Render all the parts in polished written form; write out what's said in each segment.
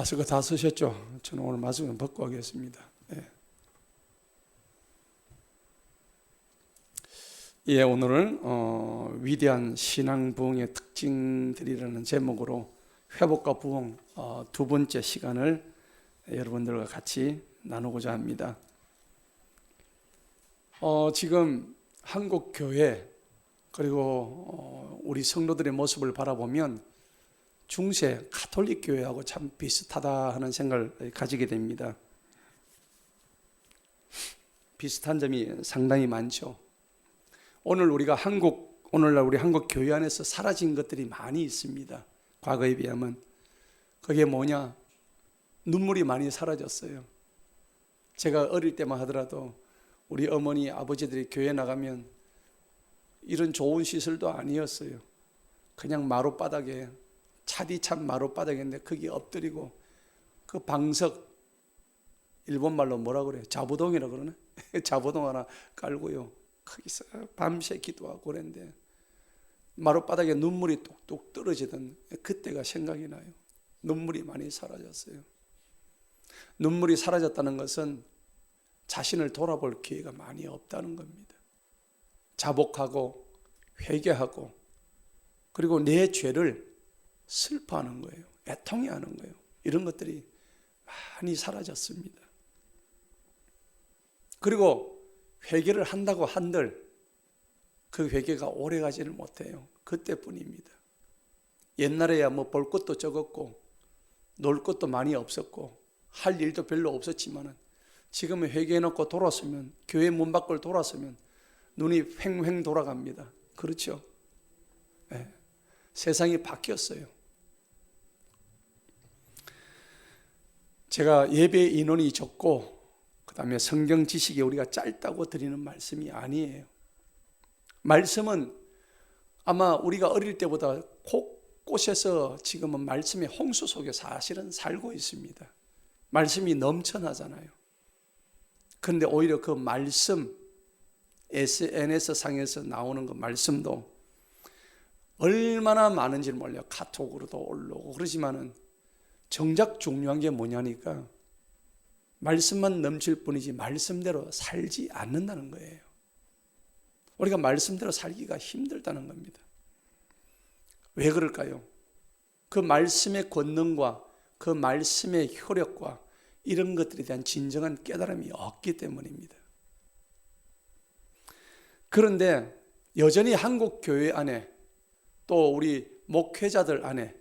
마스크 다 쓰셨죠? 저는 오늘 마스크는 벗고 하겠습니다. 예, 오늘은 위대한 신앙 부흥의 특징들이라는 제목으로 회복과 부흥 두 번째 시간을 여러분들과 같이 나누고자 합니다. 지금 한국 교회 그리고 우리 성도들의 모습을 바라보면 중세 가톨릭 교회하고 참 비슷하다 하는 생각을 가지게 됩니다. 비슷한 점이 상당히 많죠. 오늘날 우리 한국 교회 안에서 사라진 것들이 많이 있습니다. 과거에 비하면. 그게 뭐냐? 눈물이 많이 사라졌어요. 제가 어릴 때만 하더라도 우리 어머니, 아버지들이 교회 나가면 이런 좋은 시설도 아니었어요. 그냥 마룻바닥에 차디찬 마룻바닥인데 거기 엎드리고 그 방석, 일본말로 뭐라 그래요? 자부동이라 그러네? 자부동 하나 깔고요. 거기서 밤새 기도하고 그랬는데 마룻바닥에 눈물이 뚝뚝 떨어지던 그때가 생각이 나요. 눈물이 많이 사라졌어요. 눈물이 사라졌다는 것은 자신을 돌아볼 기회가 많이 없다는 겁니다. 자복하고 회개하고 그리고 내 죄를 슬퍼하는 거예요. 애통해하는 거예요. 이런 것들이 많이 사라졌습니다. 그리고 회개를 한다고 한들 그 회개가 오래가지를 못해요. 그때뿐입니다. 옛날에야 뭐 볼 것도 적었고 놀 것도 많이 없었고 할 일도 별로 없었지만은 지금은 회개해놓고 돌아서면 교회 문 밖을 돌아서면 눈이 횡횡 돌아갑니다. 그렇죠? 네. 세상이 바뀌었어요. 제가 예배 인원이 적고 그 다음에 성경 지식이 우리가 짧다고 드리는 말씀이 아니에요. 말씀은 아마 우리가 어릴 때보다 곳곳에서 지금은 말씀의 홍수 속에 사실은 살고 있습니다. 말씀이 넘쳐나잖아요. 그런데 오히려 그 말씀, SNS 상에서 나오는 그 말씀도 얼마나 많은지 몰라요. 카톡으로도 올라오고 그러지만은 정작 중요한 게 뭐냐니까 말씀만 넘칠 뿐이지 말씀대로 살지 않는다는 거예요. 우리가 말씀대로 살기가 힘들다는 겁니다. 왜 그럴까요? 그 말씀의 권능과 그 말씀의 효력과 이런 것들에 대한 진정한 깨달음이 없기 때문입니다. 그런데 여전히 한국 교회 안에 또 우리 목회자들 안에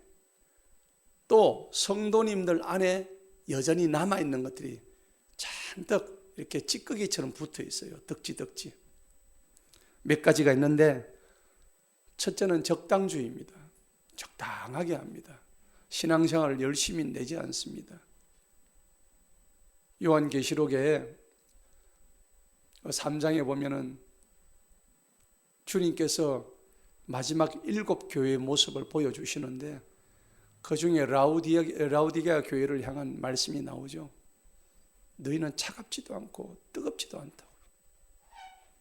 또 성도님들 안에 여전히 남아있는 것들이 잔뜩 이렇게 찌꺼기처럼 붙어 있어요. 덕지. 몇 가지가 있는데 첫째는 적당주의입니다. 적당하게 합니다. 신앙생활을 열심히 내지 않습니다. 요한계시록에 3장에 보면은 주님께서 마지막 7 교회의 모습을 보여주시는데 그 중에 라우디게아 교회를 향한 말씀이 나오죠. 너희는 차갑지도 않고 뜨겁지도 않다고.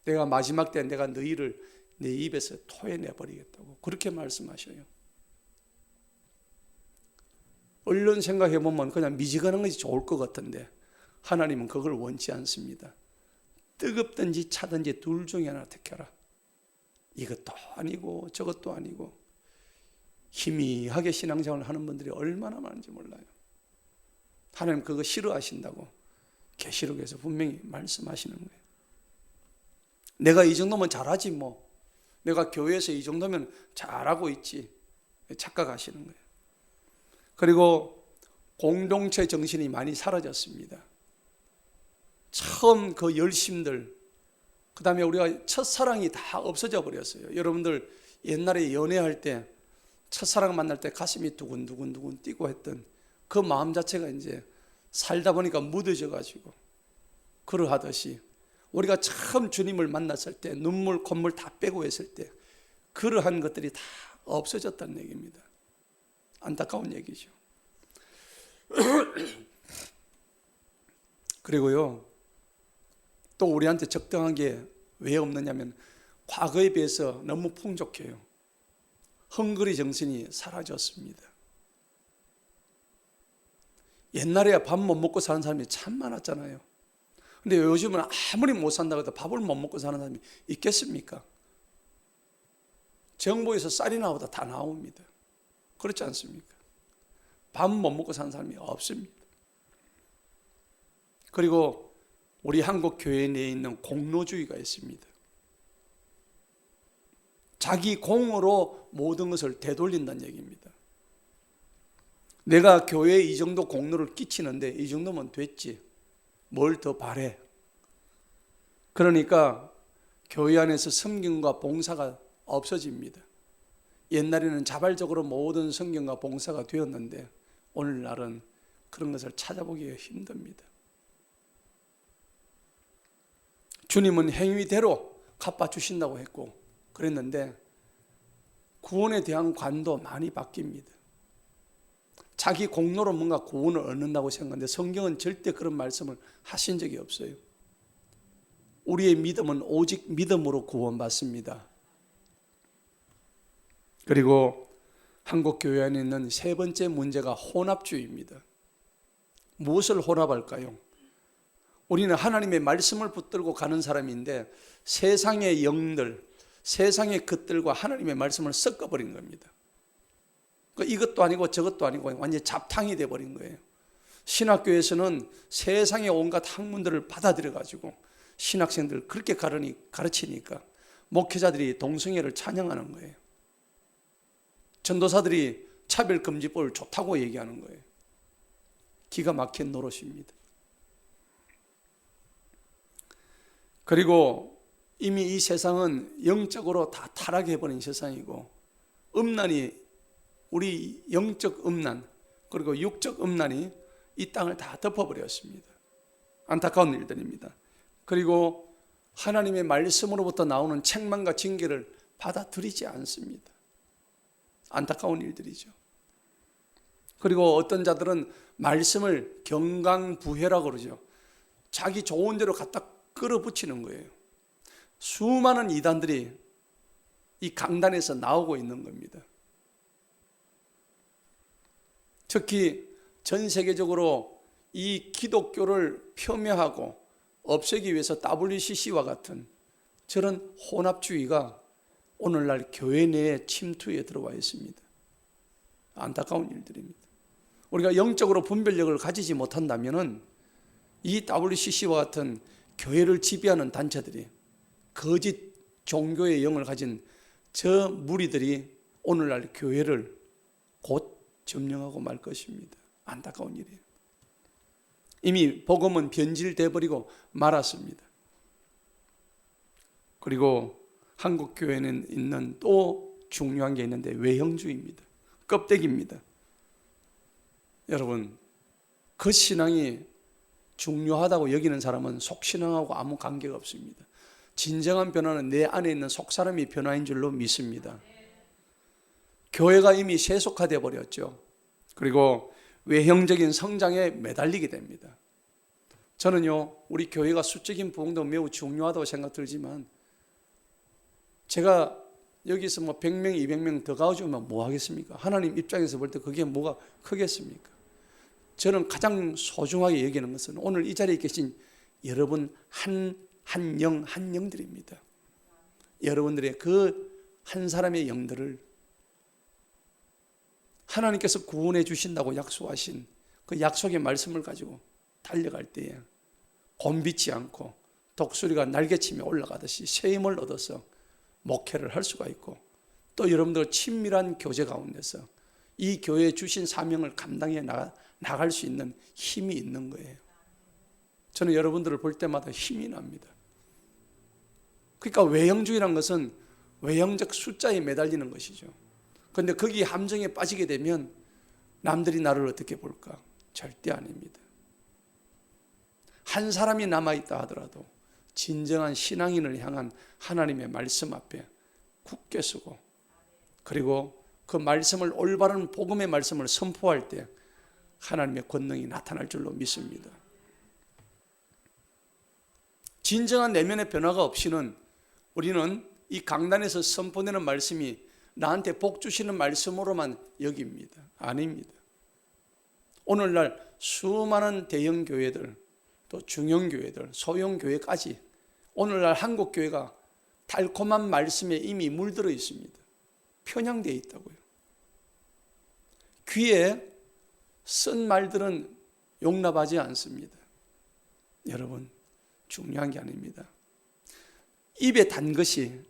내가 마지막 때 내가 너희를 내 입에서 토해내버리겠다고 그렇게 말씀하셔요. 얼른 생각해보면 그냥 미지근한 것이 좋을 것 같은데 하나님은 그걸 원치 않습니다. 뜨겁든지 차든지 둘 중에 하나 택해라. 이것도 아니고 저것도 아니고. 희미하게 신앙생활을 하는 분들이 얼마나 많은지 몰라요. 하나님 그거 싫어하신다고 계시록에서 분명히 말씀하시는 거예요. 내가 이 정도면 잘하지 뭐. 내가 교회에서 이 정도면 잘하고 있지. 착각하시는 거예요. 그리고 공동체 정신이 많이 사라졌습니다. 처음 그 열심들, 그 다음에 우리가 첫사랑이 다 없어져 버렸어요. 여러분들 옛날에 연애할 때 첫사랑 만날 때 가슴이 두근두근 뛰고 했던 그 마음 자체가 이제 살다 보니까 묻어져 가지고 그러하듯이 우리가 처음 주님을 만났을 때 눈물 콧물 다 빼고 했을 때 그러한 것들이 다 없어졌다는 얘기입니다. 안타까운 얘기죠. 그리고요 또 우리한테 적당한 게 왜 없느냐면 과거에 비해서 너무 풍족해요. 헝그리 정신이 사라졌습니다. 옛날에 밥 못 먹고 사는 사람이 참 많았잖아요. 근데 요즘은 아무리 못 산다고 해도 밥을 못 먹고 사는 사람이 있겠습니까? 정부에서 쌀이 나오다 다 나옵니다. 그렇지 않습니까? 밥 못 먹고 사는 사람이 없습니다. 그리고 우리 한국 교회 내에 있는 공로주의가 있습니다. 자기 공으로 모든 것을 되돌린다는 얘기입니다. 내가 교회에 이 정도 공로를 끼치는데 이 정도면 됐지. 뭘 더 바래? 그러니까 교회 안에서 섬김과 봉사가 없어집니다. 옛날에는 자발적으로 모든 섬김과 봉사가 되었는데 오늘날은 그런 것을 찾아보기가 힘듭니다. 주님은 행위대로 갚아주신다고 했고 그랬는데 구원에 대한 관도 많이 바뀝니다. 자기 공로로 뭔가 구원을 얻는다고 생각하는데 성경은 절대 그런 말씀을 하신 적이 없어요. 우리의 믿음은 오직 믿음으로 구원받습니다. 그리고 한국 교회 안에 있는 세 번째 문제가 혼합주의입니다. 무엇을 혼합할까요? 우리는 하나님의 말씀을 붙들고 가는 사람인데 세상의 영들, 세상의 것들과 하나님의 말씀을 섞어버린 겁니다. 이것도 아니고 저것도 아니고 완전히 잡탕이 돼버린 거예요. 신학교에서는 세상의 온갖 학문들을 받아들여가지고 신학생들 그렇게 가르치니까 목회자들이 동성애를 찬양하는 거예요. 전도사들이 차별금지법을 좋다고 얘기하는 거예요. 기가 막힌 노릇입니다. 그리고 이미 이 세상은 영적으로 다 타락해버린 세상이고 음란이 우리 영적 음란 그리고 육적 음란이 이 땅을 다 덮어버렸습니다. 안타까운 일들입니다. 그리고 하나님의 말씀으로부터 나오는 책망과 징계를 받아들이지 않습니다. 안타까운 일들이죠. 그리고 어떤 자들은 말씀을 경강부회라고 그러죠. 자기 좋은 대로 갖다 끌어붙이는 거예요. 수많은 이단들이 이 강단에서 나오고 있는 겁니다. 특히 전 세계적으로 이 기독교를 폄훼하고 없애기 위해서 WCC와 같은 저런 혼합주의가 오늘날 교회 내에 침투해 들어와 있습니다. 안타까운 일들입니다. 우리가 영적으로 분별력을 가지지 못한다면 이 WCC와 같은 교회를 지배하는 단체들이 거짓 종교의 영을 가진 저 무리들이 오늘날 교회를 곧 점령하고 말 것입니다. 안타까운 일이에요. 이미 복음은 변질돼 버리고 말았습니다. 그리고 한국 교회는 있는 또 중요한 게 있는데 외형주의입니다. 껍데기입니다. 여러분, 그 신앙이 중요하다고 여기는 사람은 속신앙하고 아무 관계가 없습니다. 진정한 변화는 내 안에 있는 속사람이 변화인 줄로 믿습니다. 교회가 이미 세속화되어 버렸죠. 그리고 외형적인 성장에 매달리게 됩니다. 저는요, 우리 교회가 수적인 부흥도 매우 중요하다고 생각 들지만 제가 여기서 100명, 200명 더 가져오면 뭐 하겠습니까? 하나님 입장에서 볼 때 그게 뭐가 크겠습니까? 저는 가장 소중하게 여기는 것은 오늘 이 자리에 계신 여러분 한 영들입니다. 여러분들의 그 한 사람의 영들을 하나님께서 구원해 주신다고 약속하신 그 약속의 말씀을 가지고 달려갈 때에 곤비치 않고 독수리가 날개치며 올라가듯이 새 힘을 얻어서 목회를 할 수가 있고 또 여러분들 친밀한 교제 가운데서 이 교회에 주신 사명을 감당해 나갈 수 있는 힘이 있는 거예요. 저는 여러분들을 볼 때마다 힘이 납니다. 그러니까 외형주의란 것은 외형적 숫자에 매달리는 것이죠. 그런데 거기 함정에 빠지게 되면 남들이 나를 어떻게 볼까? 절대 아닙니다. 한 사람이 남아있다 하더라도 진정한 신앙인을 향한 하나님의 말씀 앞에 굳게 서고 그리고 그 말씀을 올바른 복음의 말씀을 선포할 때 하나님의 권능이 나타날 줄로 믿습니다. 진정한 내면의 변화가 없이는 우리는 이 강단에서 선포되는 말씀이 나한테 복 주시는 말씀으로만 여깁니다. 아닙니다. 오늘날 수많은 대형 교회들, 또 중형 교회들, 소형 교회까지 오늘날 한국 교회가 달콤한 말씀에 이미 물들어 있습니다. 편향되어 있다고요. 귀에 쓴 말들은 용납하지 않습니다. 여러분, 중요한 게 아닙니다. 입에 단 것이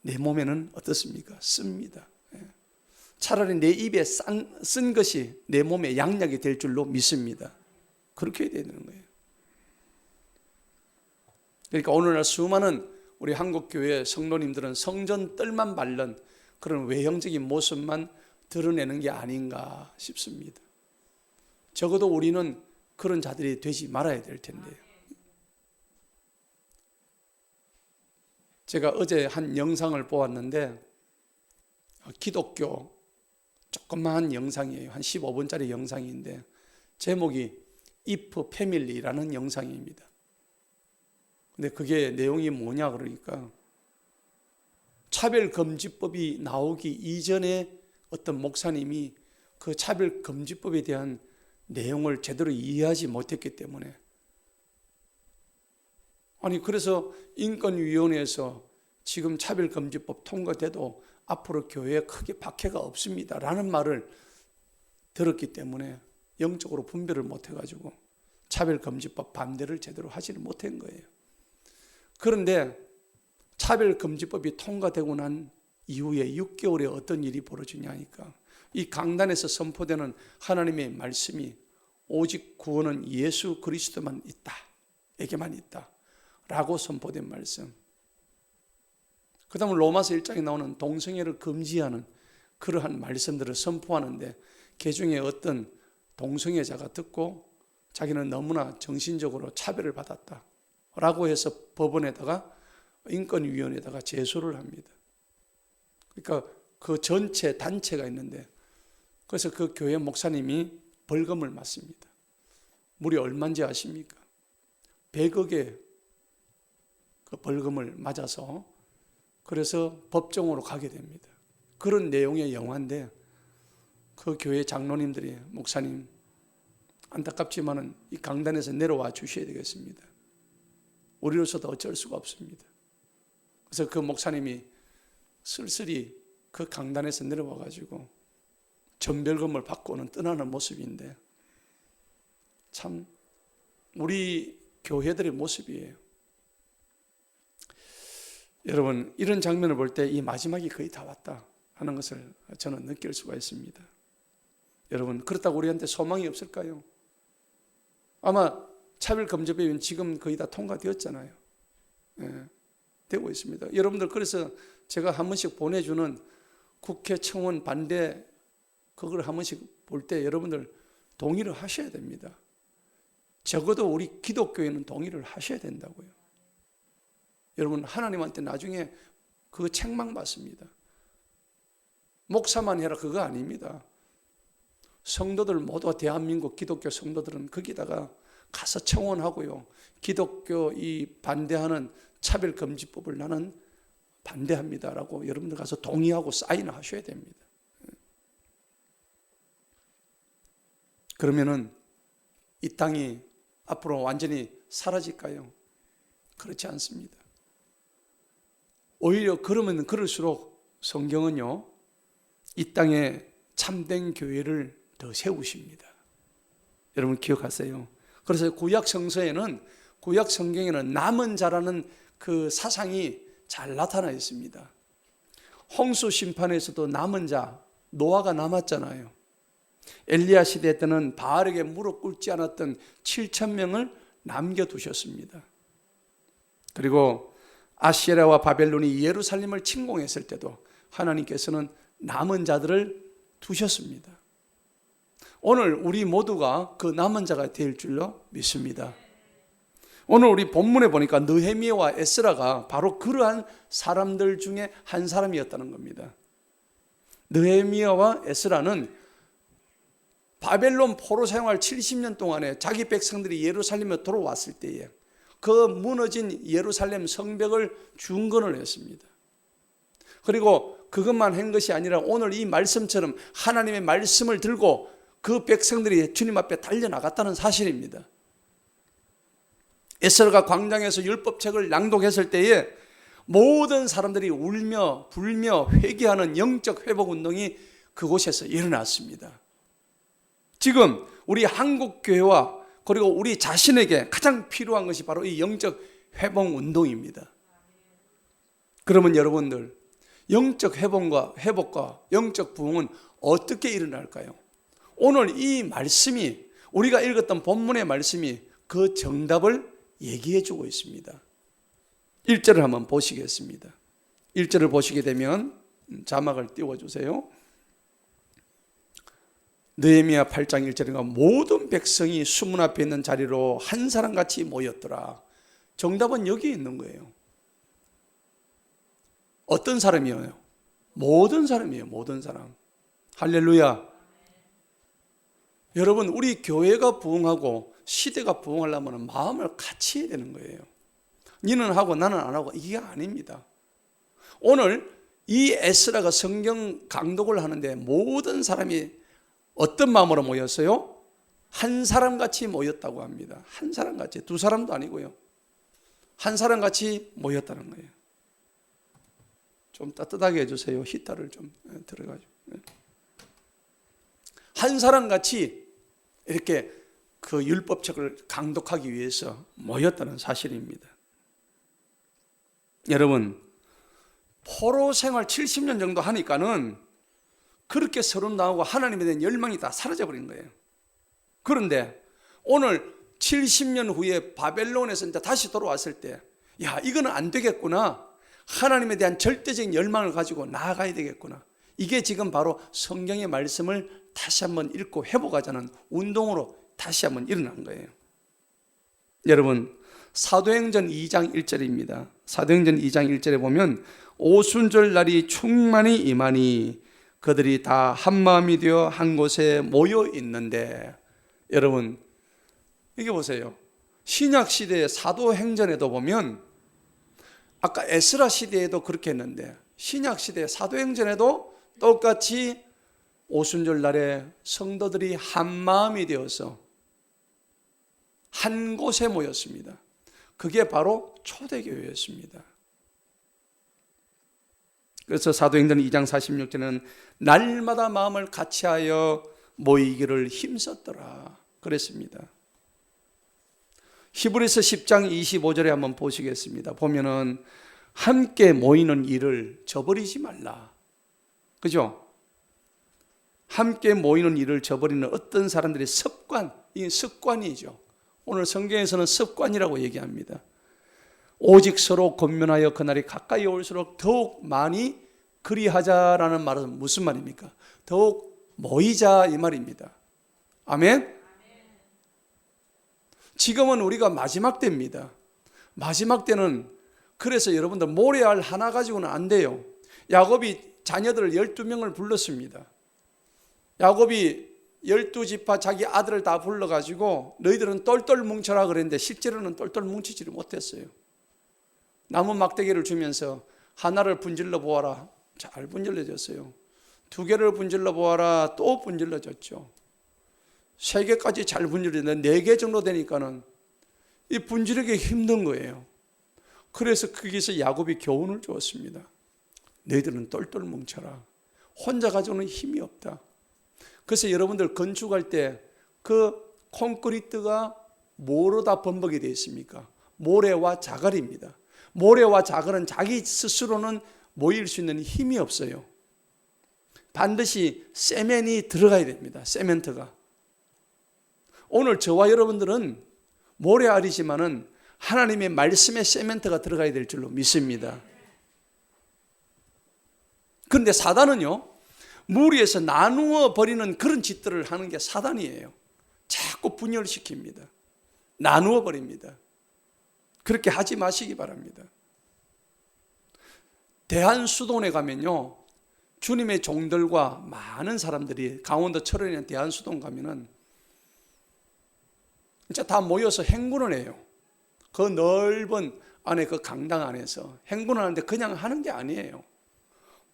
내 몸에는 어떻습니까? 씁니다. 차라리 내 입에 쓴 것이 내 몸에 양약이 될 줄로 믿습니다. 그렇게 해야 되는 거예요. 그러니까 오늘날 수많은 우리 한국교회 성도님들은 성전 뜰만 밟는 그런 외형적인 모습만 드러내는 게 아닌가 싶습니다. 적어도 우리는 그런 자들이 되지 말아야 될 텐데요. 제가 어제 한 영상을 보았는데 기독교 조그마한 영상이에요. 한 15분짜리 영상인데 제목이 If Family라는 영상입니다. 근데 그게 내용이 뭐냐 그러니까 차별금지법이 나오기 이전에 어떤 목사님이 그 차별금지법에 대한 내용을 제대로 이해하지 못했기 때문에 그래서 인권위원회에서 지금 차별금지법 통과돼도 앞으로 교회에 크게 박해가 없습니다 라는 말을 들었기 때문에 영적으로 분별을 못해가지고 차별금지법 반대를 제대로 하지를 못한 거예요. 그런데 차별금지법이 통과되고 난 이후에 6개월에 어떤 일이 벌어지냐 하니까 이 강단에서 선포되는 하나님의 말씀이 오직 구원은 예수 그리스도만 있다, 에게만 있다 라고 선포된 말씀, 그 다음에 로마서 1장에 나오는 동성애를 금지하는 그러한 말씀들을 선포하는데 그 중에 어떤 동성애자가 듣고 자기는 너무나 정신적으로 차별을 받았다 라고 해서 법원에다가 인권위원회에다가 제소를 합니다. 그러니까 그 전체 단체가 있는데 그래서 그 교회 목사님이 벌금을 맞습니다. 무려 얼마인지 아십니까? 100억의 그 벌금을 맞아서 그래서 법정으로 가게 됩니다. 그런 내용의 영화인데 그 교회 장로님들이 목사님 안타깝지만은 이 강단에서 내려와 주셔야 되겠습니다. 우리로서도 어쩔 수가 없습니다. 그래서 그 목사님이 쓸쓸히 그 강단에서 내려와 가지고 전별금을 받고는 떠나는 모습인데 참 우리 교회들의 모습이에요. 여러분, 이런 장면을 볼 때 이 마지막이 거의 다 왔다 하는 것을 저는 느낄 수가 있습니다. 여러분, 그렇다고 우리한테 소망이 없을까요? 아마 차별금지법은 지금 거의 다 통과되었잖아요. 되고 있습니다. 여러분들, 그래서 제가 한 번씩 보내주는 국회 청원 반대 그걸 한 번씩 볼 때 여러분들 동의를 하셔야 됩니다. 적어도 우리 기독교회는 동의를 하셔야 된다고요. 여러분, 하나님한테 나중에 그 책망 받습니다. 목사만 해라 그거 아닙니다. 성도들 모두, 대한민국 기독교 성도들은 거기다가 가서 청원하고요, 기독교 이 반대하는 차별금지법을 나는 반대합니다라고 여러분들 가서 동의하고 사인을 하셔야 됩니다. 그러면은 이 땅이 앞으로 완전히 사라질까요? 그렇지 않습니다. 오히려 그러면 그럴수록 성경은요, 이 땅에 참된 교회를 더 세우십니다. 여러분 기억하세요. 그래서 구약 성서에는, 구약 성경에는 남은 자라는 그 사상이 잘 나타나 있습니다. 홍수 심판에서도 남은 자, 노아가 남았잖아요. 엘리야 시대 때는 바알에게 무릎 꿇지 않았던 7,000명을 남겨두셨습니다. 그리고 아시라와 바벨론이 예루살렘을 침공했을 때도 하나님께서는 남은 자들을 두셨습니다. 오늘 우리 모두가 그 남은 자가 될 줄로 믿습니다. 오늘 우리 본문에 보니까 느헤미야와 에스라가 바로 그러한 사람들 중에 한 사람이었다는 겁니다. 느헤미야와 에스라는 바벨론 포로 생활 70년 동안에 자기 백성들이 예루살렘에 돌아왔을 때에 그 무너진 예루살렘 성벽을 중건을 했습니다. 그리고 그것만 한 것이 아니라 오늘 이 말씀처럼 하나님의 말씀을 들고 그 백성들이 주님 앞에 달려나갔다는 사실입니다. 에스라가 광장에서 율법책을 낭독했을 때에 모든 사람들이 울며 불며 회개하는 영적 회복 운동이 그곳에서 일어났습니다. 지금 우리 한국 교회와 그리고 우리 자신에게 가장 필요한 것이 바로 이 영적 회복 운동입니다. 그러면 여러분들, 영적 회복과 영적 부흥은 어떻게 일어날까요? 오늘 이 말씀이, 우리가 읽었던 본문의 말씀이 그 정답을 얘기해 주고 있습니다. 1절을 한번 보시겠습니다. 1절을 보시게 되면 자막을 띄워주세요. 느헤미야 8장 1절인가 모든 백성이 수문 앞에 있는 자리로 한 사람같이 모였더라. 정답은 여기 있는 거예요. 어떤 사람이에요? 모든 사람이에요. 모든 사람. 할렐루야. 여러분, 우리 교회가 부흥하고 시대가 부흥하려면 마음을 같이 해야 되는 거예요. 니는 하고 나는 안 하고 이게 아닙니다. 오늘 이 에스라가 성경 강독을 하는데 모든 사람이 어떤 마음으로 모였어요? 한 사람같이 모였다고 합니다. 한 사람같이, 두 사람도 아니고요. 한 사람같이 모였다는 거예요. 좀 따뜻하게 해주세요. 히터를 좀 들어가지고. 한 사람같이 이렇게 그 율법책을 강독하기 위해서 모였다는 사실입니다. 여러분, 포로 생활 70년 정도 하니까는 그렇게 서름 나오고 하나님에 대한 열망이 다 사라져버린 거예요. 그런데 오늘 70년 후에 바벨론에서 이제 다시 돌아왔을 때, 야, 이거는 안 되겠구나. 하나님에 대한 절대적인 열망을 가지고 나아가야 되겠구나. 이게 지금 바로 성경의 말씀을 다시 한번 읽고 회복하자는 운동으로 다시 한번 일어난 거예요. 여러분, 사도행전 2장 1절입니다. 사도행전 2장 1절에 보면 오순절 날이 충만히 임하니 그들이 다 한마음이 되어 한 곳에 모여 있는데, 여러분 이게 보세요. 신약 시대의 사도행전에도 보면 아까 에스라 시대에도 그렇게 했는데 신약 시대의 사도행전에도 똑같이 오순절 날에 성도들이 한마음이 되어서 한 곳에 모였습니다. 그게 바로 초대교회였습니다. 그래서 사도행전 2장 46절에는 날마다 마음을 같이하여 모이기를 힘썼더라 그랬습니다. 히브리서 10장 25절에 한번 보시겠습니다. 보면은 함께 모이는 일을 저버리지 말라. 그죠? 함께 모이는 일을 저버리는 어떤 사람들의 습관, 이게 습관이죠. 오늘 성경에서는 습관이라고 얘기합니다. 오직 서로 권면하여 그날이 가까이 올수록 더욱 많이 그리하자라는 말은 무슨 말입니까? 더욱 모이자 이 말입니다. 아멘? 지금은 우리가 마지막 때입니다. 마지막 때는 그래서 여러분들 모래알 하나 가지고는 안 돼요. 야곱이 자녀들 12명을 불렀습니다. 야곱이 12지파 자기 아들을 다 불러가지고 너희들은 똘똘 뭉쳐라 그랬는데 실제로는 똘똘 뭉치지를 못했어요. 나무 막대기를 주면서 하나를 분질러 보아라. 잘 분질러졌어요. 2개를 분질러 보아라. 또 분질러졌죠. 3개까지 잘 분질렀는데 4개 정도 되니까는 이 분질하기 힘든 거예요. 그래서 거기서 야곱이 교훈을 주었습니다. 너희들은 똘똘 뭉쳐라. 혼자 가지고는 힘이 없다. 그래서 여러분들 건축할 때 그 콘크리트가 뭐로 다 범벅이 되어 있습니까? 모래와 자갈입니다. 모래와 자갈은 자기 스스로는 모일 수 있는 힘이 없어요. 반드시 세멘이 들어가야 됩니다. 세멘트가. 오늘 저와 여러분들은 모래알이지만은 하나님의 말씀에 세멘트가 들어가야 될 줄로 믿습니다. 그런데 사단은요, 무리에서 나누어 버리는 그런 짓들을 하는 게 사단이에요. 자꾸 분열시킵니다. 나누어 버립니다. 그렇게 하지 마시기 바랍니다. 대한수도원에 가면요, 주님의 종들과 많은 사람들이 강원도 철원에 있는 대한수도원 가면은 진짜 다 모여서 행군을 해요. 그 넓은 안에 그 강당 안에서 행군을 하는데 그냥 하는 게 아니에요.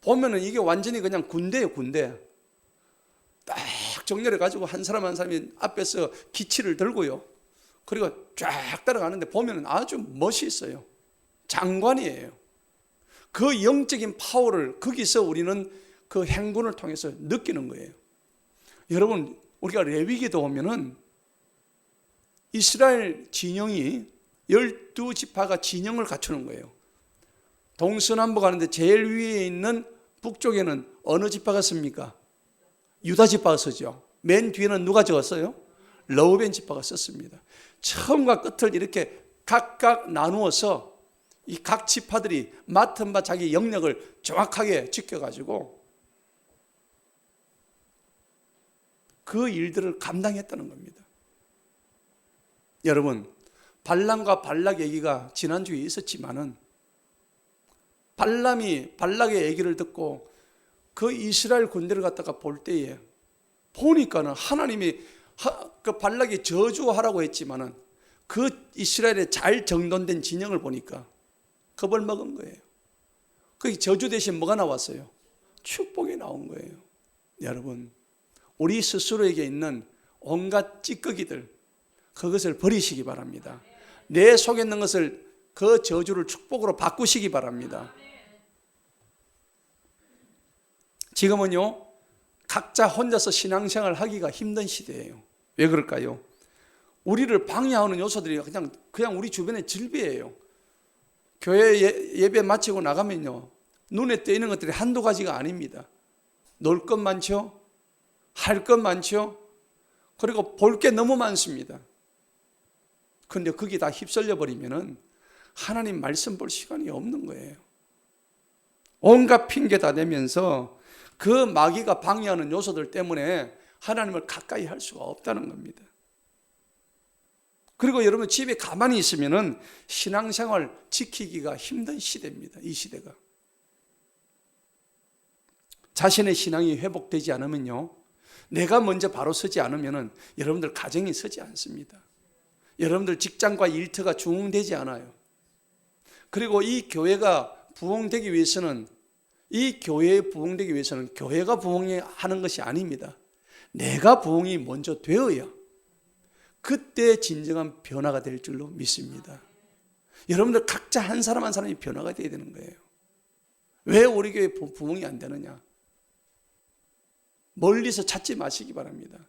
보면은 이게 완전히 그냥 군대예요, 군대. 딱 정렬해 가지고 한 사람 한 사람이 앞에서 기치를 들고요. 그리고 쫙 따라가는데 보면 아주 멋있어요. 장관이에요. 그 영적인 파워를 거기서 우리는 그 행군을 통해서 느끼는 거예요. 여러분, 우리가 레위기도 보면은 이스라엘 진영이 12지파가 진영을 갖추는 거예요. 동서남북 가는데 제일 위에 있는 북쪽에는 어느 지파가 씁니까? 유다 지파가 쓰죠. 맨 뒤에는 누가 적었어요? 르우벤 지파가 썼습니다. 처음과 끝을 이렇게 각각 나누어서 이 각 지파들이 맡은 바 자기 영역을 정확하게 지켜가지고 그 일들을 감당했다는 겁니다. 여러분, 발람과 발락 얘기가 지난주에 있었지만은 발람이 발락의 얘기를 듣고 그 이스라엘 군대를 갖다가 볼 때에 보니까는 하나님이 그 발락이 저주하라고 했지만은 그 이스라엘의 잘 정돈된 진영을 보니까 겁을 먹은 거예요. 그 저주 대신 뭐가 나왔어요? 축복이 나온 거예요. 여러분, 우리 스스로에게 있는 온갖 찌꺼기들, 그것을 버리시기 바랍니다. 내 속에 있는 것을, 그 저주를 축복으로 바꾸시기 바랍니다. 지금은요, 각자 혼자서 신앙생활 하기가 힘든 시대예요. 왜 그럴까요? 우리를 방해하는 요소들이 그냥 우리 주변에 질비해요. 교회 예배 마치고 나가면요, 눈에 띄는 것들이 한두 가지가 아닙니다. 놀 것 많죠? 할 것 많죠? 그리고 볼 게 너무 많습니다. 그런데 거기 다 휩쓸려 버리면은 하나님 말씀 볼 시간이 없는 거예요. 온갖 핑계 다 대면서 그 마귀가 방해하는 요소들 때문에 하나님을 가까이 할 수가 없다는 겁니다. 그리고 여러분, 집에 가만히 있으면은 신앙생활 지키기가 힘든 시대입니다. 이 시대가. 자신의 신앙이 회복되지 않으면요, 내가 먼저 바로 서지 않으면은 여러분들 가정이 서지 않습니다. 여러분들 직장과 일터가 중흥되지 않아요. 그리고 이 교회가 부흥되기 위해서는, 이 교회에 부흥되기 위해서는 교회가 부흥하는 것이 아닙니다. 내가 부흥이 먼저 되어야 그때 진정한 변화가 될 줄로 믿습니다. 여러분들 각자 한 사람 한 사람이 변화가 되어야 되는 거예요. 왜 우리 교회 부흥이 안 되느냐? 멀리서 찾지 마시기 바랍니다.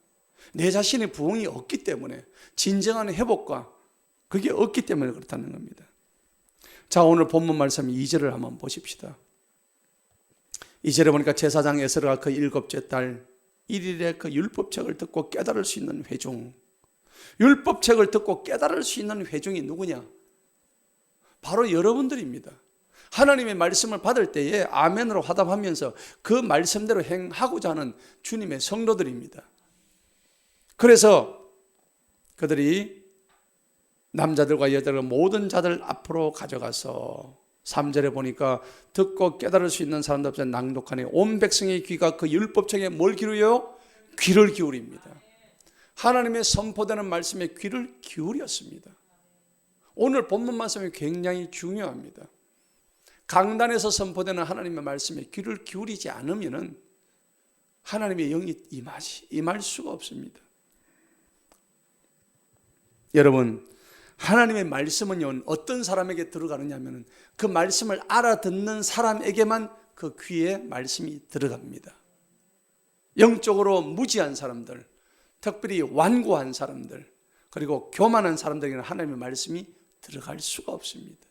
내 자신의 부흥이 없기 때문에, 진정한 회복과 그게 없기 때문에 그렇다는 겁니다. 자, 오늘 본문 말씀 2절을 한번 보십시다. 2절에 보니까 제사장 에스라가 그 7째 달 1일에 그 율법책을 듣고 깨달을 수 있는 회중. 율법책을 듣고 깨달을 수 있는 회중이 누구냐? 바로 여러분들입니다. 하나님의 말씀을 받을 때에 아멘으로 화답하면서 그 말씀대로 행하고자 하는 주님의 성도들입니다. 그래서 그들이 남자들과 여자들 모든 자들 앞으로 가져가서 3절에 보니까 듣고 깨달을 수 있는 사람들 앞에 낭독하니 온 백성의 귀가 그 율법책에 뭘 기울여요? 귀를 기울입니다. 하나님의 선포되는 말씀에 귀를 기울였습니다. 오늘 본문 말씀이 굉장히 중요합니다. 강단에서 선포되는 하나님의 말씀에 귀를 기울이지 않으면 하나님의 영이 임할 수가 없습니다. 여러분, 하나님의 말씀은요, 어떤 사람에게 들어가느냐 하면 그 말씀을 알아듣는 사람에게만 그 귀에 말씀이 들어갑니다. 영적으로 무지한 사람들, 특별히 완고한 사람들, 그리고 교만한 사람들에게는 하나님의 말씀이 들어갈 수가 없습니다.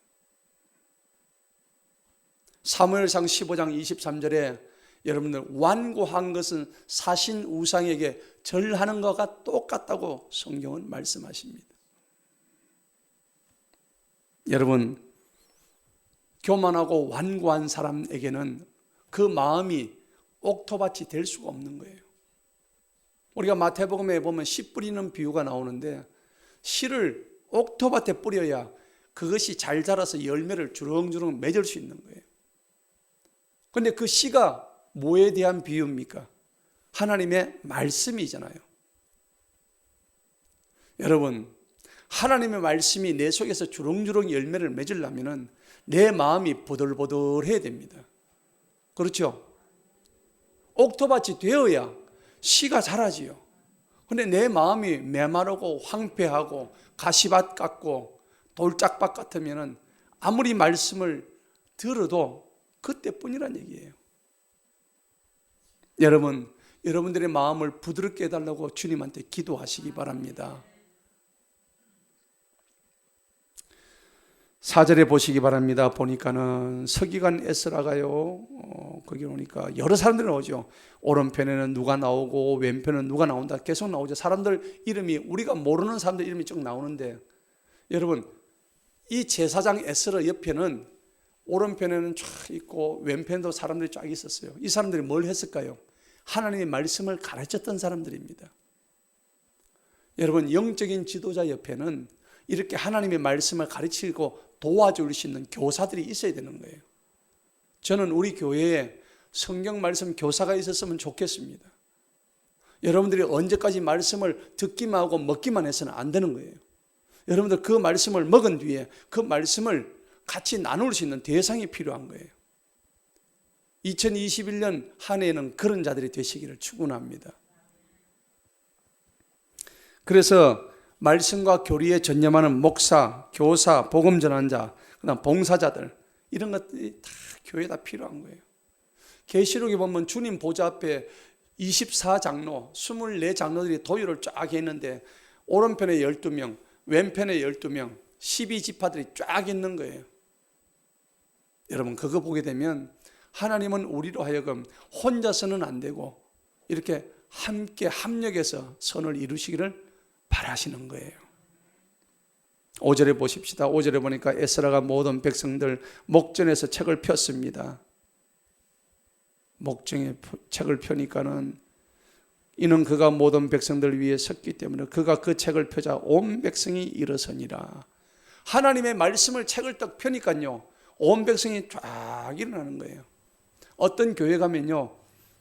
사무엘상 15장 23절에 여러분들, 완고한 것은 사신 우상에게 절하는 것과 똑같다고 성경은 말씀하십니다. 여러분, 교만하고 완고한 사람에게는 그 마음이 옥토밭이 될 수가 없는 거예요. 우리가 마태복음에 보면 씨 뿌리는 비유가 나오는데, 씨를 옥토밭에 뿌려야 그것이 잘 자라서 열매를 주렁주렁 맺을 수 있는 거예요. 그런데 그 씨가 뭐에 대한 비유입니까? 하나님의 말씀이잖아요. 여러분, 하나님의 말씀이 내 속에서 주렁주렁 열매를 맺으려면 내 마음이 보들보들해야 됩니다. 그렇죠? 옥토밭이 되어야 씨가 자라지요. 근데 내 마음이 메마르고 황폐하고 가시밭 같고 돌짝밭 같으면은 아무리 말씀을 들어도 그때뿐이란 얘기예요. 여러분, 여러분들의 마음을 부드럽게 해달라고 주님한테 기도하시기 바랍니다. 4절에 보시기 바랍니다. 보니까는 서기관 에스라가요, 거기 오니까 여러 사람들이 나오죠. 오른편에는 누가 나오고 왼편에는 누가 나온다 계속 나오죠. 사람들 이름이, 우리가 모르는 사람들 이름이 쭉 나오는데, 여러분, 이 제사장 에스라 옆에는 오른편에는 쫙 있고 왼편도 사람들이 쫙 있었어요. 이 사람들이 뭘 했을까요? 하나님의 말씀을 가르쳤던 사람들입니다. 여러분, 영적인 지도자 옆에는 이렇게 하나님의 말씀을 가르치고 도와줄 수 있는 교사들이 있어야 되는 거예요. 저는 우리 교회에 성경 말씀 교사가 있었으면 좋겠습니다. 여러분들이 언제까지 말씀을 듣기만 하고 먹기만 해서는 안 되는 거예요. 여러분들 그 말씀을 먹은 뒤에 그 말씀을 같이 나눌 수 있는 대상이 필요한 거예요. 2021년 한 해에는 그런 자들이 되시기를 축원합니다. 그래서 말씀과 교리에 전념하는 목사, 교사, 복음 전환자, 그다음 봉사자들, 이런 것들이 다 교회에 다 필요한 거예요. 계시록에 보면 주님 보좌 앞에 24장로, 24장로들이 도유를 쫙 했는데 오른편에 12명, 왼편에 12명, 12지파들이 쫙 있는 거예요. 여러분, 그거 보게 되면 하나님은 우리로 하여금 혼자서는 안 되고 이렇게 함께 합력해서 선을 이루시기를 바라시는 거예요. 5절에 보십시다. 5절에 보니까 에스라가 모든 백성들 목전에서 책을 폈습니다. 목전에 책을 펴니까는 이는 그가 모든 백성들 위에 섰기 때문에 그가 그 책을 펴자 온 백성이 일어서니라. 하나님의 말씀을 책을 딱 펴니까요, 온 백성이 쫙 일어나는 거예요. 어떤 교회 가면요,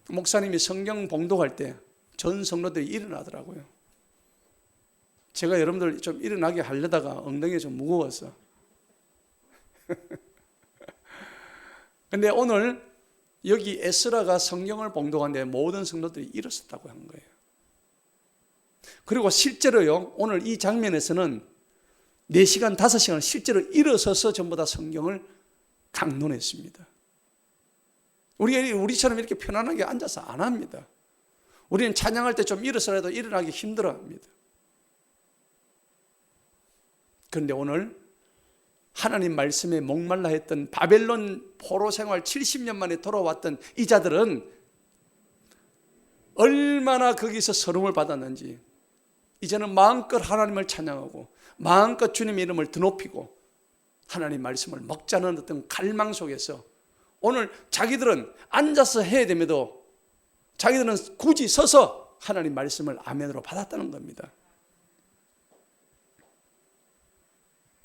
목사님이 성경 봉독할 때 전 성도들이 일어나더라고요. 제가 여러분들 좀 일어나게 하려다가 엉덩이가 좀 무거웠어. 근데 오늘 여기 에스라가 성경을 봉독하는데 모든 성도들이 일어섰다고 한 거예요. 그리고 실제로요, 오늘 이 장면에서는 4시간, 5시간 실제로 일어서서 전부 다 성경을 강론했습니다. 우리처럼 이렇게 편안하게 앉아서 안 합니다. 우리는 찬양할 때 좀 일어서라도 일어나기 힘들어 합니다. 그런데 오늘 하나님 말씀에 목말라 했던 바벨론 포로 생활 70년 만에 돌아왔던 이 자들은 얼마나 거기서 서름을 받았는지 이제는 마음껏 하나님을 찬양하고 마음껏 주님의 이름을 드높이고 하나님 말씀을 먹자는 어떤 갈망 속에서 오늘 자기들은 앉아서 해야 됨에도 자기들은 굳이 서서 하나님 말씀을 아멘으로 받았다는 겁니다.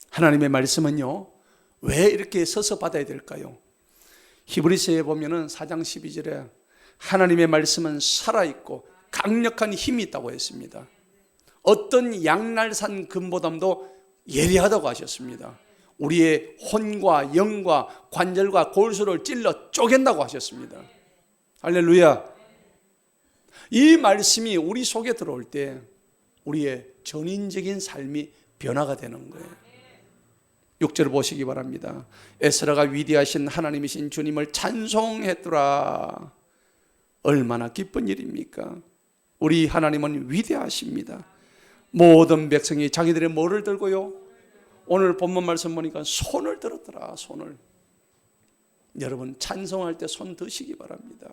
하나님의 말씀은요, 왜 이렇게 서서 받아야 될까요? 히브리서에 보면은 4장 12절에 하나님의 말씀은 살아있고 강력한 힘이 있다고 했습니다. 어떤 양날산 금보담도 예리하다고 하셨습니다. 우리의 혼과 영과 관절과 골수를 찔러 쪼갠다고 하셨습니다. 할렐루야. 이 말씀이 우리 속에 들어올 때 우리의 전인적인 삶이 변화가 되는 거예요. 6절 보시기 바랍니다. 에스라가 위대하신 하나님이신 주님을 찬송했더라. 얼마나 기쁜 일입니까? 우리 하나님은 위대하십니다. 모든 백성이 자기들의 뭐를 들고요? 오늘 본문 말씀 보니까 손을 들었더라. 손을. 여러분, 찬송할 때 손 드시기 바랍니다.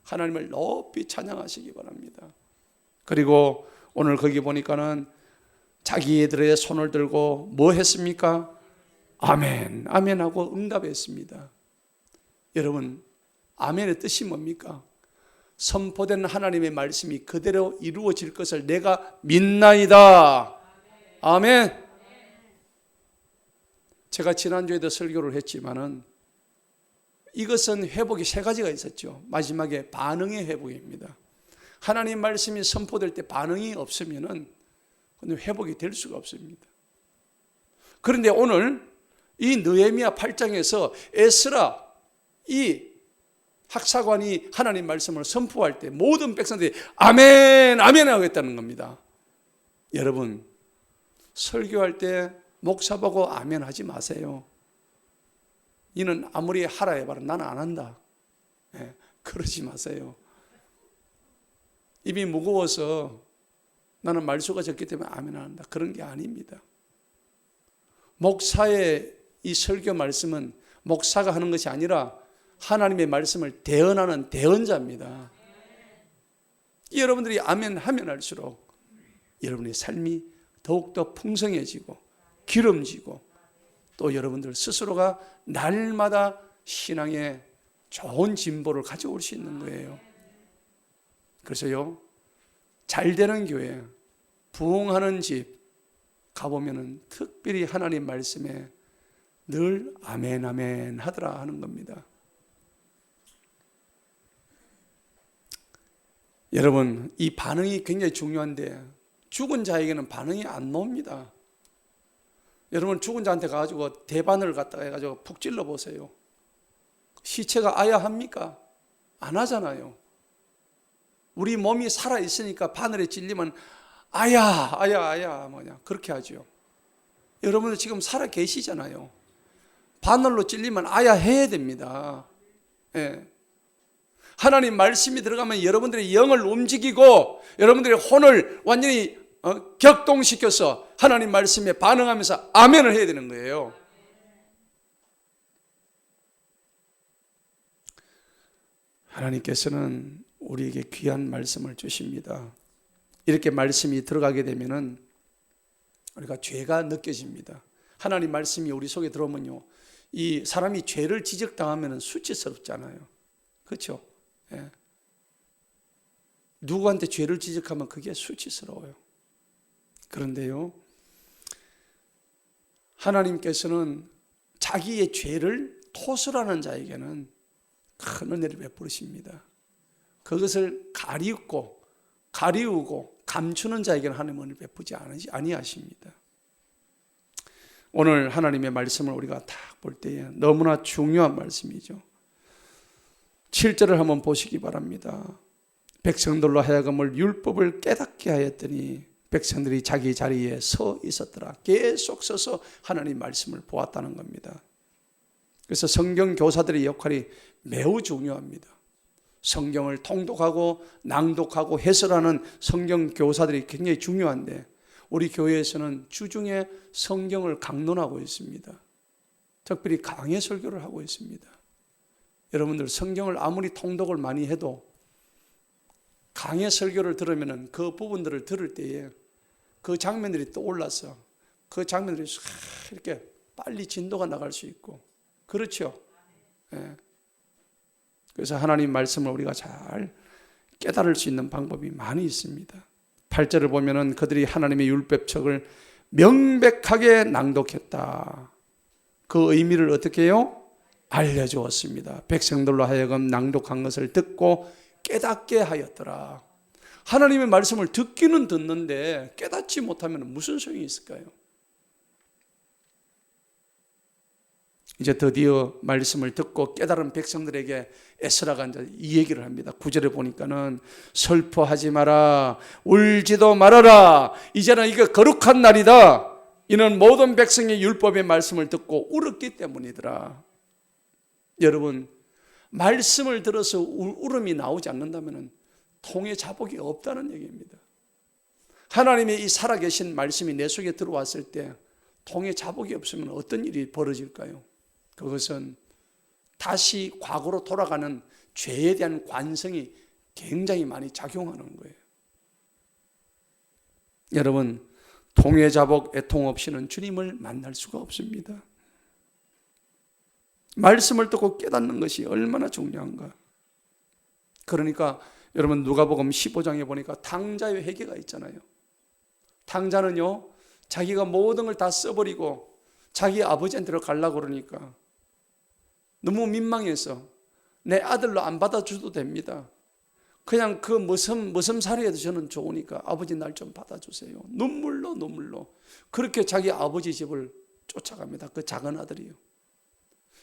하나님을 높이 찬양하시기 바랍니다. 그리고 오늘 거기 보니까는 자기들의 손을 들고 뭐 했습니까? 아멘, 아멘 하고 응답했습니다. 여러분, 아멘의 뜻이 뭡니까? 선포된 하나님의 말씀이 그대로 이루어질 것을 내가 믿나이다. 아멘. 제가 지난주에도 설교를 했지만은 이것은 회복이 3가지가 있었죠. 마지막에 반응의 회복입니다. 하나님 말씀이 선포될 때 반응이 없으면은 회복이 될 수가 없습니다. 그런데 오늘 이 느헤미야 8장에서 에스라 이 학사관이 하나님 말씀을 선포할 때 모든 백성들이 아멘, 아멘 하겠다는 겁니다. 여러분, 설교할 때 목사 보고 아멘 하지 마세요. 이는 아무리 하라 해봐라 나는 안 한다. 그러지 마세요. 입이 무거워서 나는 말수가 적기 때문에 아멘 안 한다. 그런 게 아닙니다. 목사의 이 설교 말씀은 목사가 하는 것이 아니라 하나님의 말씀을 대언하는 대언자입니다. 여러분들이 아멘 하면 할수록 여러분의 삶이 더욱더 풍성해지고 기름지고 또 여러분들 스스로가 날마다 신앙의 좋은 진보를 가져올 수 있는 거예요. 그래서요, 잘 되는 교회, 부흥하는 집 가보면은 특별히 하나님 말씀에 늘 아멘 아멘 하더라 하는 겁니다. 여러분, 이 반응이 굉장히 중요한데 죽은 자에게는 반응이 안 나옵니다. 여러분, 죽은 자한테 가가지고 대바늘 갖다가 해가지고 푹 찔러 보세요. 시체가 아야 합니까? 안 하잖아요. 우리 몸이 살아있으니까 바늘에 찔리면 아야 뭐냐 그렇게 하죠. 여러분들 지금 살아 계시잖아요. 바늘로 찔리면 아야 해야 됩니다. 하나님 말씀이 들어가면 여러분들의 영을 움직이고 여러분들의 혼을 완전히 격동시켜서 하나님 말씀에 반응하면서 아멘을 해야 되는 거예요. 하나님께서는 우리에게 귀한 말씀을 주십니다. 이렇게 말씀이 들어가게 되면은 우리가 죄가 느껴집니다. 하나님 말씀이 우리 속에 들어오면요, 이 사람이 죄를 지적당하면 수치스럽잖아요. 그렇죠? 누구한테 죄를 지적하면 그게 수치스러워요. 그런데요, 하나님께서는 자기의 죄를 토설하는 자에게는 큰 은혜를 베푸십니다. 그것을 가리우고 감추는 자에게는 하나님은 은혜를 베푸지 아니하십니다. 오늘 하나님의 말씀을 우리가 딱 볼 때에 너무나 중요한 말씀이죠. 7절을 한번 보시기 바랍니다. 백성들로 하여금을 율법을 깨닫게 하였더니 백성들이 자기 자리에 서 있었더라. 계속 서서 하나님 말씀을 보았다는 겁니다. 그래서 성경 교사들의 역할이 매우 중요합니다. 성경을 통독하고 낭독하고 해설하는 성경 교사들이 굉장히 중요한데 우리 교회에서는 주중에 성경을 강론하고 있습니다. 특별히 강해 설교를 하고 있습니다. 여러분들 성경을 아무리 통독을 많이 해도 강해 설교를 들으면 그 부분들을 들을 때에 그 장면들이 떠올라서 그 장면들이 이렇게 빨리 진도가 나갈 수 있고 그렇죠. 그래서 하나님 말씀을 우리가 잘 깨달을 수 있는 방법이 많이 있습니다. 8절을 보면은 그들이 하나님의 율법책을 명백하게 낭독했다. 그 의미를 어떻게 해요? 알려주었습니다. 백성들로 하여금 낭독한 것을 듣고 깨닫게 하였더라. 하나님의 말씀을 듣기는 듣는데 깨닫지 못하면 무슨 소용이 있을까요? 이제 드디어 말씀을 듣고 깨달은 백성들에게 에스라가 이제 이 얘기를 합니다. 9절에 보니까는 슬퍼하지 마라, 울지도 말아라. 이제는 이거 거룩한 날이다. 이는 모든 백성의 율법의 말씀을 듣고 울었기 때문이더라. 여러분, 말씀을 들어서 울음이 나오지 않는다면 통에 자복이 없다는 얘기입니다. 하나님의 이 살아계신 말씀이 내 속에 들어왔을 때 통에 자복이 없으면 어떤 일이 벌어질까요? 그것은 다시 과거로 돌아가는 죄에 대한 관성이 굉장히 많이 작용하는 거예요. 여러분, 통해 자복 애통 없이는 주님을 만날 수가 없습니다. 말씀을 듣고 깨닫는 것이 얼마나 중요한가. 그러니까 여러분 누가복음 15장에 보니까 탕자의 회개가 있잖아요. 탕자는요, 자기가 모든 걸 다 써버리고 자기 아버지한테로 가려고 그러니까 너무 민망해서 내 아들로 안 받아줘도 됩니다. 그냥 그 머슴살이라도 저는 좋으니까 아버지 날 좀 받아주세요. 눈물로 그렇게 자기 아버지 집을 쫓아갑니다. 그 작은 아들이요.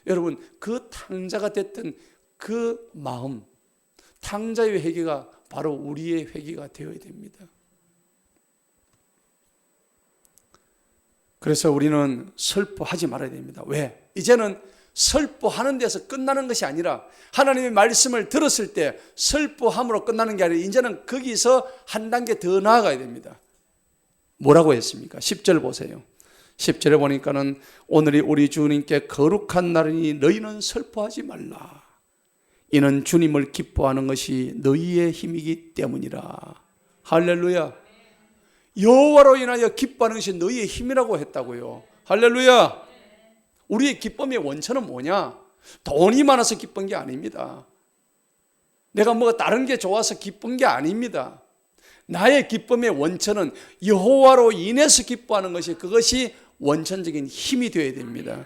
여러분, 그 탕자가 됐던 그 마음, 탕자의 회개가 바로 우리의 회개가 되어야 됩니다. 그래서 우리는 슬퍼하지 말아야 됩니다. 왜? 이제는 슬퍼하는 데서 끝나는 것이 아니라 하나님의 말씀을 들었을 때 슬퍼함으로 끝나는 게 아니라 이제는 거기서 한 단계 더 나아가야 됩니다. 뭐라고 했습니까? 10절 보세요. 10절에 보니까는 오늘이 우리 주님께 거룩한 날이니 너희는 슬퍼하지 말라. 이는 주님을 기뻐하는 것이 너희의 힘이기 때문이라. 할렐루야. 여호와로 인하여 기뻐하는 것이 너희의 힘이라고 했다고요. 할렐루야. 우리의 기쁨의 원천은 뭐냐? 돈이 많아서 기쁜 게 아닙니다. 내가 뭐가 다른 게 좋아서 기쁜 게 아닙니다. 나의 기쁨의 원천은 여호와로 인해서 기뻐하는 것이, 그것이 원천적인 힘이 되어야 됩니다.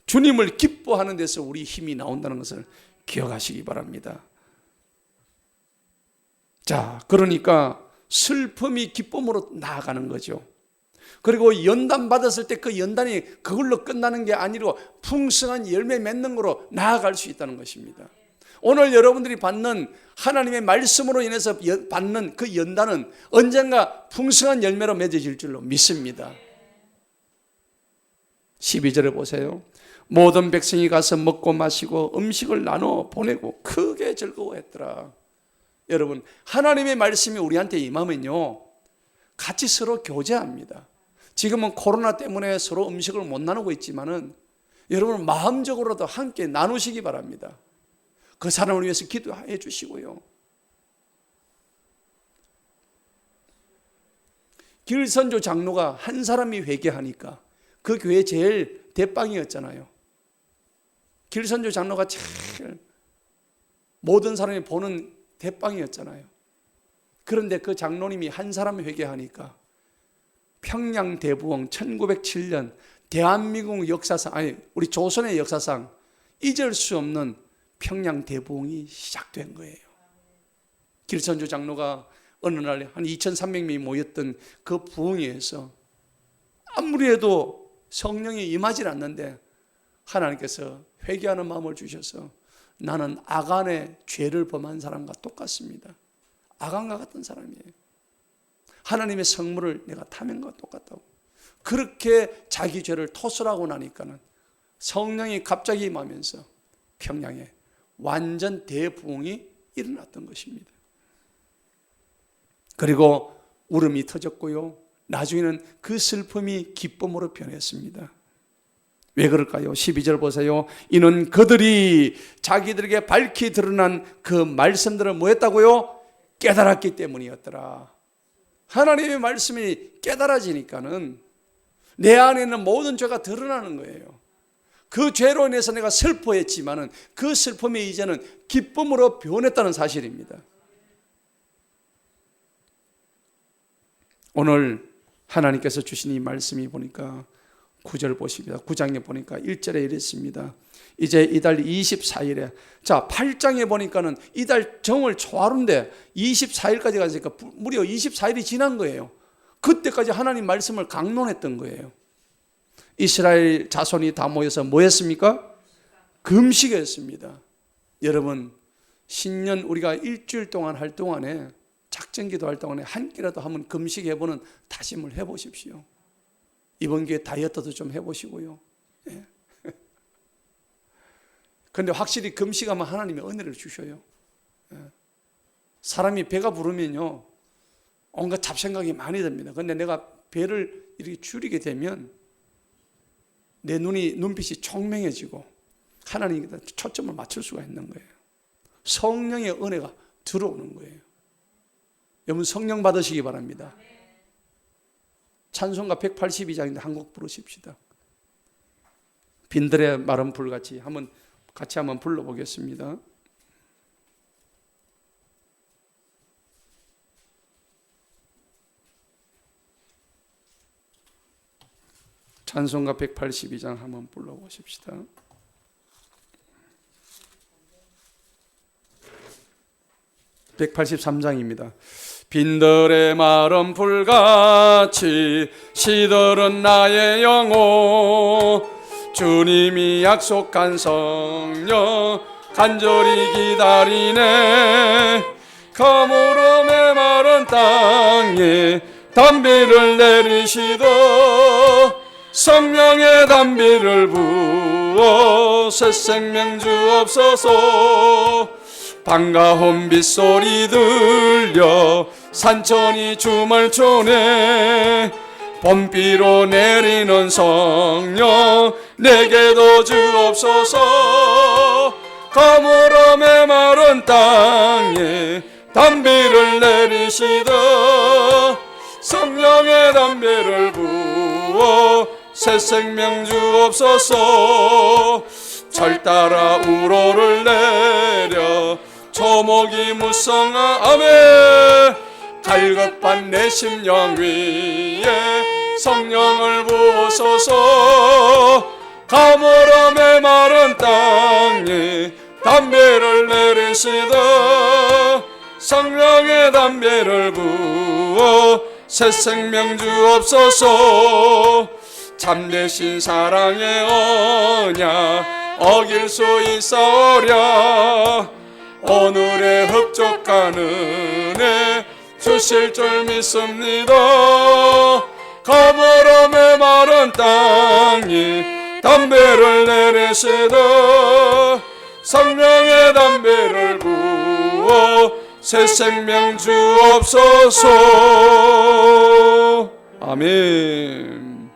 주님을 기뻐하는 데서 우리 힘이 나온다는 것을 기억하시기 바랍니다. 자, 그러니까 슬픔이 기쁨으로 나아가는 거죠. 그리고 연단 받았을 때 그 연단이 그걸로 끝나는 게 아니고 풍성한 열매 맺는 거로 나아갈 수 있다는 것입니다. 오늘 여러분들이 받는 하나님의 말씀으로 인해서 받는 그 연단은 언젠가 풍성한 열매로 맺어질 줄로 믿습니다. 12절을 보세요. 모든 백성이 가서 먹고 마시고 음식을 나눠 보내고 크게 즐거워했더라. 여러분, 하나님의 말씀이 우리한테 임하면요, 같이 서로 교제합니다. 지금은 코로나 때문에 서로 음식을 못 나누고 있지만은 여러분 마음적으로도 함께 나누시기 바랍니다. 그 사람을 위해서 기도해 주시고요. 길선조 장로가 한 사람이 회개하니까 그 교회 제일 대빵이었잖아요. 길선조 장로가 제일 모든 사람이 보는 대빵이었잖아요. 그런데 그 장로님이 한 사람이 회개하니까 평양대부흥 1907년 대한민국 역사상, 아니 우리 조선의 역사상 잊을 수 없는 평양대부흥이 시작된 거예요. 길선조 장로가 어느 날 한 2,300명이 모였던 그 부흥회에서 아무리 해도 성령이 임하지 않는데 하나님께서 회개하는 마음을 주셔서 나는 아간의 죄를 범한 사람과 똑같습니다. 아간과 같은 사람이에요. 하나님의 성물을 내가 탐한 것과 똑같다고. 그렇게 자기 죄를 토설하고 나니까는 성령이 갑자기 임하면서 평양에 완전 대부흥이 일어났던 것입니다. 그리고 울음이 터졌고요. 나중에는 그 슬픔이 기쁨으로 변했습니다. 왜 그럴까요? 12절 보세요. 이는 그들이 자기들에게 밝히 드러난 그 말씀들을 뭐 했다고요? 깨달았기 때문이었더라. 하나님의 말씀이 깨달아지니까는 내 안에 있는 모든 죄가 드러나는 거예요. 그 죄로 인해서 내가 슬퍼했지만은 그 슬픔이 이제는 기쁨으로 변했다는 사실입니다. 오늘 하나님께서 주신 이 말씀이 보니까 9절 보십니다. 9장에 보니까 1절에 이랬습니다. 이제 이달 24일에, 자 8장에 보니까는 이달 정월 초하루인데 24일까지 가니까 무려 24일이 지난 거예요. 그때까지 하나님 말씀을 강론했던 거예요. 이스라엘 자손이 다 모여서 뭐 했습니까? 금식했습니다. 여러분, 신년 우리가 일주일 동안 할 동안에, 작정기도 할 동안에 한 끼라도 한번 금식해보는 다짐을 해보십시오. 이번 기회에 다이어트도 좀 해보시고요. 예. 그런데 확실히 금식하면 하나님이 은혜를 주셔요. 예. 사람이 배가 부르면요, 온갖 잡생각이 많이 듭니다. 그런데 내가 배를 이렇게 줄이게 되면 내 눈빛이 총명해지고 하나님께 초점을 맞출 수가 있는 거예요. 성령의 은혜가 들어오는 거예요. 여러분 성령 받으시기 바랍니다. 찬송가 182장인데 한 곡 부르십시다. 빈들의 마른 불같이 같이 한번 불러보겠습니다. 찬송가 182장 한번 불러보십시다. (183장입니다) 빈들의 마른 불같이 시들은 나의 영혼, 주님이 약속한 성령 간절히 기다리네. 가물어 메마른 땅에 단비를 내리시다 성령의 단비를 부어 새 생명 주옵소서. 반가운 빗소리 들려 산천이 주말촌에 봄비로 내리는 성령 내게도 주옵소서. 가물어 메마른 땅에 단비를 내리시다 성령의 단비를 부어 새 생명 주옵소서. 절 따라 우로를 내려 초목이 무성함에 갈급한 내 심령 위에 성령을 부으소서. 가물어 메마른 땅에 담배를 내리시다 성령의 담배를 부어 새 생명 주옵소서. 참되신 사랑의 언약 어길 수 있사오랴. 오늘의 흡족한 은혜 주실 줄 믿습니다. 가물어 메마른 땅에 담배를 내리시다 성령의 담배를 부어 새 생명 주옵소서. 아멘.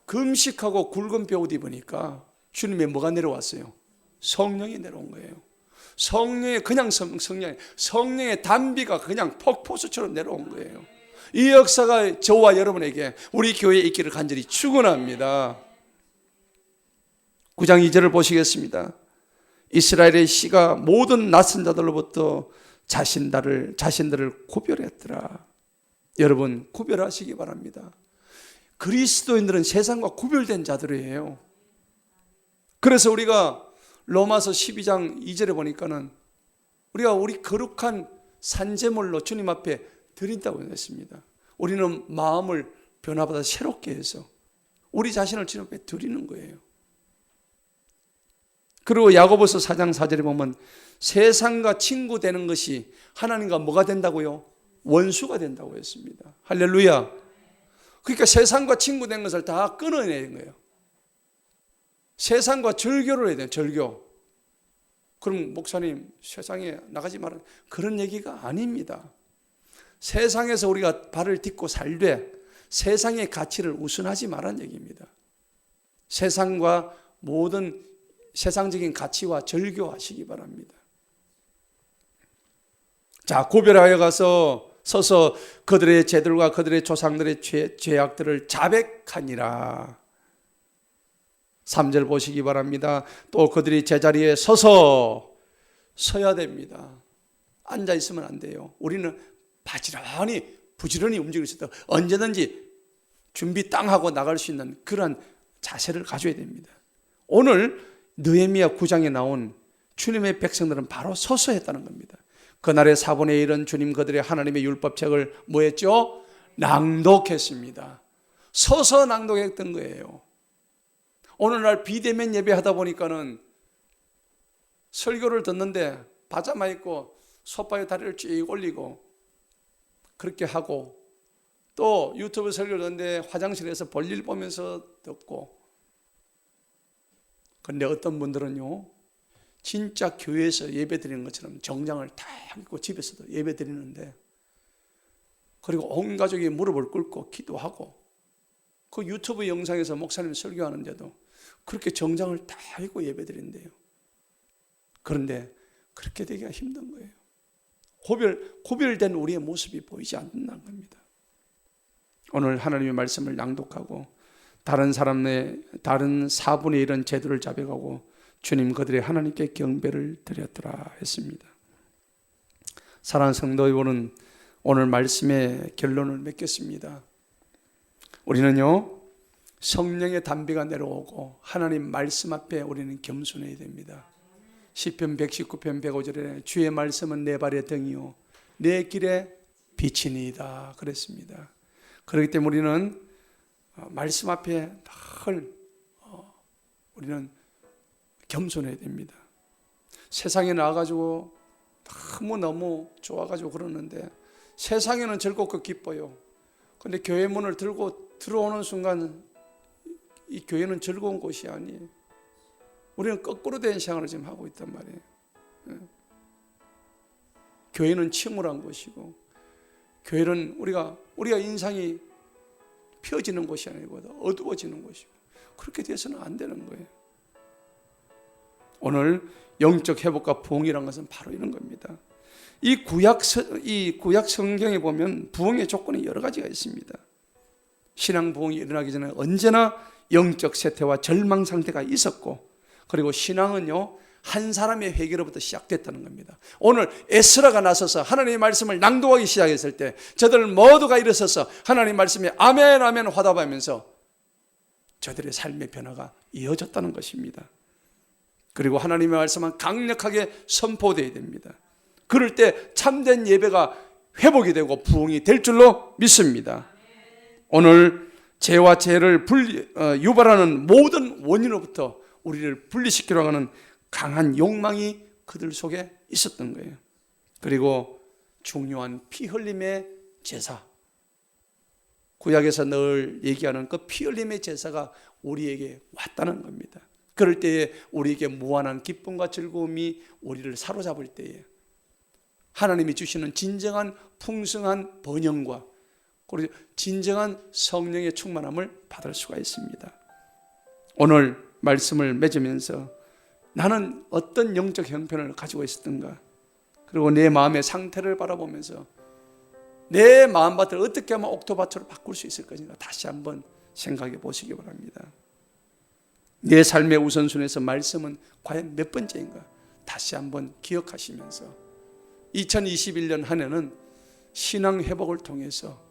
금식하고 굵은 뼈옷 입으니까 주님의 뭐가 내려왔어요? 성령이 내려온 거예요. 성령의 그냥 성령의 단비가 그냥 폭포수처럼 내려온 거예요. 이 역사가 저와 여러분에게 우리 교회에 있기를 간절히 축원합니다. 9장 2절을 보시겠습니다. 이스라엘의 씨가 모든 낯선 자들로부터 자신들을 구별했더라. 여러분 구별하시기 바랍니다. 그리스도인들은 세상과 구별된 자들이에요. 그래서 우리가 로마서 12장 2절에 보니까는 우리가 우리 거룩한 산제물로 주님 앞에 드린다고 했습니다. 우리는 마음을 변화받아 새롭게 해서 우리 자신을 주님 앞에 드리는 거예요. 그리고 야고보서 4장 4절에 보면 세상과 친구 되는 것이 하나님과 뭐가 된다고요? 원수가 된다고 했습니다. 할렐루야. 그러니까 세상과 친구 된 것을 다 끊어내는 거예요. 세상과 절교를 해야 돼요. 절교. 그럼 목사님 세상에 나가지 말라 그런 얘기가 아닙니다. 세상에서 우리가 발을 딛고 살되 세상의 가치를 우선하지 말라는 얘기입니다. 세상과 모든 세상적인 가치와 절교하시기 바랍니다. 자, 구별하여 가서 서서 그들의 죄들과 그들의 조상들의 죄악들을 자백하니라. 3절 보시기 바랍니다. 또 그들이 제자리에 서야 됩니다. 앉아 있으면 안 돼요. 우리는 부지런히 움직일 수 있다. 언제든지 준비 땅 하고 나갈 수 있는 그런 자세를 가져야 됩니다. 오늘 느헤미야 9장에 나온 주님의 백성들은 바로 서서 했다는 겁니다. 그날의 4분의 1은 주님 그들의 하나님의 율법책을 뭐 했죠? 낭독했습니다. 서서 낭독했던 거예요. 오늘날 비대면 예배하다 보니까는 설교를 듣는데 파자마 입고 소파에 다리를 쭉 올리고 그렇게 하고 또 유튜브 설교를 듣는데 화장실에서 볼일 보면서 듣고 그런데 어떤 분들은요 진짜 교회에서 예배 드리는 것처럼 정장을 딱 입고 집에서도 예배 드리는데 그리고 온 가족이 무릎을 꿇고 기도하고 그 유튜브 영상에서 목사님 설교하는데도 그렇게 정장을 다 입고 예배 드린대요. 그런데 그렇게 되기가 힘든 거예요. 구별된 우리의 모습이 보이지 않는다는 겁니다. 오늘 하나님의 말씀을 낭독하고 다른 4분의 1은 제도를 자백하고 주님 그들의 하나님께 경배를 드렸더라 했습니다. 사랑하는 성도 여러분, 오늘 말씀의 결론을 맺겠습니다. 우리는요 성령의 단비가 내려오고 하나님 말씀 앞에 우리는 겸손해야 됩니다. 시편 119편 105절에 주의 말씀은 내 발의 등이요 내 길에 빛이니이다 그랬습니다. 그렇기 때문에 우리는 말씀 앞에 늘 우리는 겸손해야 됩니다. 세상에 나와가지고 너무너무 좋아가지고 그러는데 세상에는 즐겁고 기뻐요. 근데 교회 문을 들고 들어오는 순간 이 교회는 즐거운 곳이 아니에요. 우리는 거꾸로 된 생활을 지금 하고 있단 말이에요. 교회는 침울한 곳이고, 교회는 우리가 인상이 펴지는 곳이 아니고 어두워지는 곳이고, 그렇게 돼서는 안 되는 거예요. 오늘 영적 회복과 부흥이라는 것은 바로 이런 겁니다. 이 구약 성경에 보면 부흥의 조건이 여러 가지가 있습니다. 신앙 부흥이 일어나기 전에 언제나 영적 쇠퇴와 절망 상태가 있었고, 그리고 신앙은요 한 사람의 회개로부터 시작됐다는 겁니다. 오늘 에스라가 나서서 하나님의 말씀을 낭독하기 시작했을 때 저들 모두가 일어서서 하나님의 말씀에 아멘 아멘 화답하면서 저들의 삶의 변화가 이어졌다는 것입니다. 그리고 하나님의 말씀은 강력하게 선포되어야 됩니다. 그럴 때 참된 예배가 회복이 되고 부흥이 될 줄로 믿습니다. 오늘 죄와 죄를 유발하는 모든 원인으로부터 우리를 분리시키려고 하는 강한 욕망이 그들 속에 있었던 거예요. 그리고 중요한 피 흘림의 제사, 구약에서 늘 얘기하는 그 피 흘림의 제사가 우리에게 왔다는 겁니다. 그럴 때에 우리에게 무한한 기쁨과 즐거움이 우리를 사로잡을 때에 하나님이 주시는 진정한 풍성한 번영과 그리고 진정한 성령의 충만함을 받을 수가 있습니다. 오늘 말씀을 맺으면서 나는 어떤 영적 형편을 가지고 있었던가, 그리고 내 마음의 상태를 바라보면서 내 마음밭을 어떻게 하면 옥토밭으로 바꿀 수 있을 것인가 다시 한번 생각해 보시기 바랍니다. 내 삶의 우선순위에서 말씀은 과연 몇 번째인가 다시 한번 기억하시면서 2021년 한 해는 신앙 회복을 통해서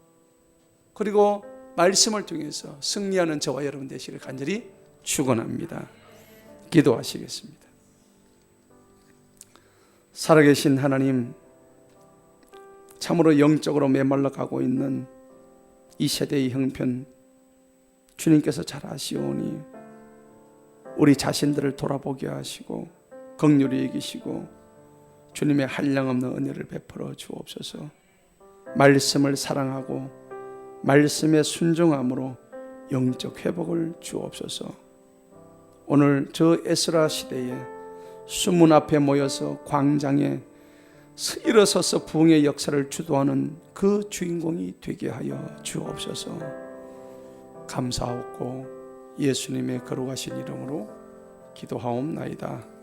그리고 말씀을 통해서 승리하는 저와 여러분 되시기를 간절히 축원합니다. 기도하시겠습니다. 살아계신 하나님, 참으로 영적으로 메말라 가고 있는 이 세대의 형편 주님께서 잘 아시오니 우리 자신들을 돌아보게 하시고 긍휼히 여기시고 주님의 한량없는 은혜를 베풀어 주옵소서. 말씀을 사랑하고 말씀에 순종함으로 영적 회복을 주옵소서. 오늘 저 에스라 시대에 수문 앞에 모여서 광장에 일어서서 부흥의 역사를 주도하는 그 주인공이 되게 하여 주옵소서. 감사하옵고 예수님의 거룩하신 이름으로 기도하옵나이다.